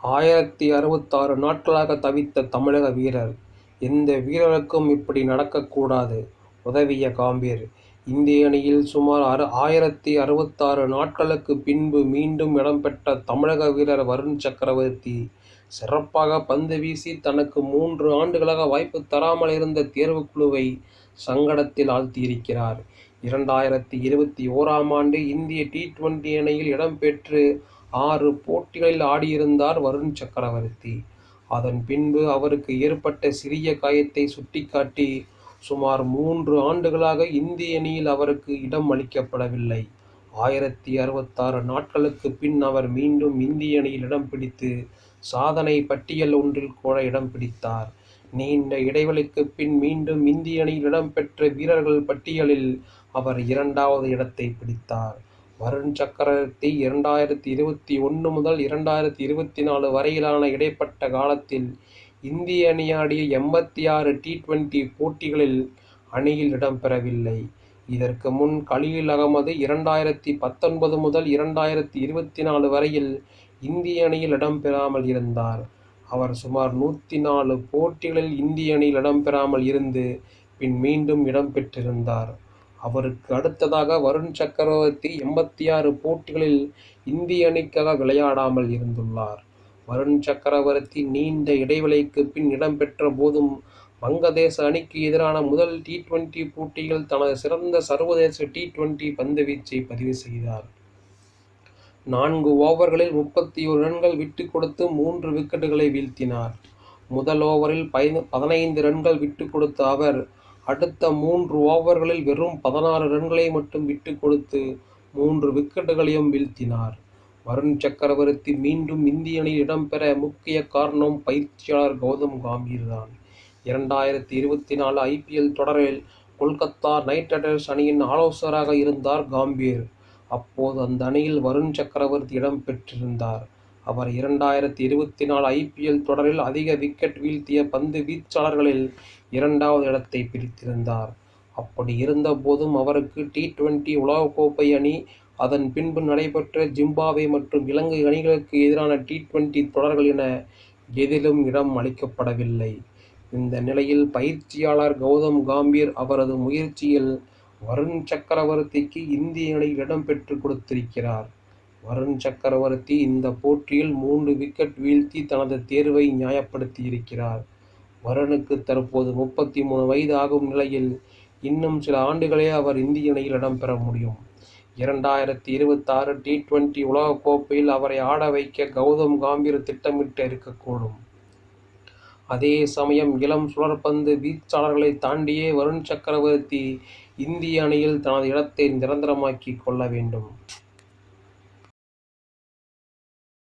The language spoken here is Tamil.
1066 நாட்களாக தவித்த தமிழக வீரர். எந்த வீரருக்கும் இப்படி நடக்கக்கூடாது. உதவிய காம்பீர். இந்திய அணியில் சுமார் 1066 நாட்களுக்கு பின்பு மீண்டும் இடம்பெற்ற தமிழக வீரர் வருண் சக்கரவர்த்தி சிறப்பாக பந்து வீசி தனக்கு 3 ஆண்டுகளாக வாய்ப்பு தராமல் இருந்த தேர்வுக்குழுவை சங்கடத்தில் ஆழ்த்தியிருக்கிறார். 2021ஆம் ஆண்டு இந்திய டி20 அணியில் இடம்பெற்று 6 போட்டிகளில் ஆடியிருந்தார் வருண் சக்கரவர்த்தி. அதன் பின்பு அவருக்கு ஏற்பட்ட சிறிய காயத்தை சுட்டிக்காட்டி சுமார் 3 ஆண்டுகளாக இந்திய அணியில் அவருக்கு இடம் அளிக்கப்படவில்லை. 1066 நாட்களுக்கு பின் அவர் மீண்டும் இந்திய அணியில் இடம் பிடித்து சாதனை பட்டியல் ஒன்றில் கூட இடம் பிடித்தார். நீண்ட இடைவெளிக்கு பின் மீண்டும் இந்திய அணியில் இடம்பெற்ற வீரர்கள் பட்டியலில் அவர் 2வது இடத்தை பிடித்தார். வருண் சக்கரவர்த்தி 2021 முதல் 2024 வரையிலான இடைப்பட்ட காலத்தில் இந்திய அணி ஆடிய 86 டி20 போட்டிகளில் அணியில் இடம்பெறவில்லை. இதற்கு முன் கலீல் அகமது 2019 முதல் 2024 வரையில் இந்திய அணியில் இடம்பெறாமல் இருந்தார். அவர் சுமார் 104 போட்டிகளில் இந்திய அணியில் இடம்பெறாமல் இருந்து பின் மீண்டும் இடம்பெற்றிருந்தார். அவருக்கு அடுத்ததாக வருண் சக்கரவர்த்தி 86 போட்டிகளில் இந்திய அணிக்காக விளையாடாமல் இருந்துள்ளார். வருண் சக்கரவர்த்தி நீண்ட இடைவெளிக்கு பின் இடம்பெற்ற போதும் வங்கதேச அணிக்கு எதிரான முதல் டி20 போட்டியில் தனது சிறந்த சர்வதேச டி20 பந்துவீச்சை பதிவு செய்தார். 4 ஓவர்களில் 31 ரன்கள் விட்டுக் கொடுத்து 3 விக்கெட்டுகளை வீழ்த்தினார். முதல் ஓவரில் 15 ரன்கள் விட்டுக் கொடுத்த அவர் அடுத்த 3 ஓவர்களில் வெறும் 16 ரன்களை மட்டும் விட்டுக் கொடுத்து 3 விக்கெட்டுகளையும் வீழ்த்தினார். வருண் சக்கரவர்த்தி மீண்டும் இந்திய அணியில் இடம்பெற முக்கிய காரணம் பயிற்சியாளர் கௌதம் காம்பீர் தான். 2024 ஐபிஎல் தொடரில் கொல்கத்தா நைட் ரைடர்ஸ் அணியின் ஆலோசகராக இருந்தார் காம்பீர். அப்போது அந்த அணியில் வருண் சக்கரவர்த்தி இடம் பெற்றிருந்தார். அவர் 2024 ஐபிஎல் தொடரில் அதிக விக்கெட் வீழ்த்திய பந்து வீச்சாளர்களில் 2வது இடத்தை பிடித்திருந்தார். அப்படி இருந்த போதும் அவருக்கு டி20 உலகக்கோப்பை அணி, அதன் பின்பு நடைபெற்ற ஜிம்பாப்வே மற்றும் இலங்கை அணிகளுக்கு எதிரான டி20 தொடர்கள் என எதிலும் இடம் அளிக்கப்படவில்லை. இந்த நிலையில் பயிற்சியாளர் கௌதம் காம்பீர் அவரது முயற்சியில் வருண் சக்கரவர்த்திக்கு இந்திய அணியில் இடம் பெற்றுக் கொடுத்திருக்கிறார். வருண் சக்கரவர்த்தி இந்த போட்டியில் 3 விக்கெட் வீழ்த்தி தனது தேர்வை நியாயப்படுத்தியிருக்கிறார். வருணுக்கு தற்போது 33 வயது ஆகும் நிலையில் இன்னும் சில ஆண்டுகளே அவர் இந்திய அணியில் இடம்பெற முடியும். 2026 டி20 உலகக்கோப்பையில் அவரை ஆட வைக்க கௌதம் காம்பீர் திட்டமிட்டு இருக்கக்கூடும். அதே சமயம் இளம் சுழற்பந்து வீச்சாளர்களை தாண்டியே வருண் சக்கரவர்த்தி இந்திய அணியில் தனது இடத்தை நிரந்தரமாக்கிக் கொள்ள வேண்டும்.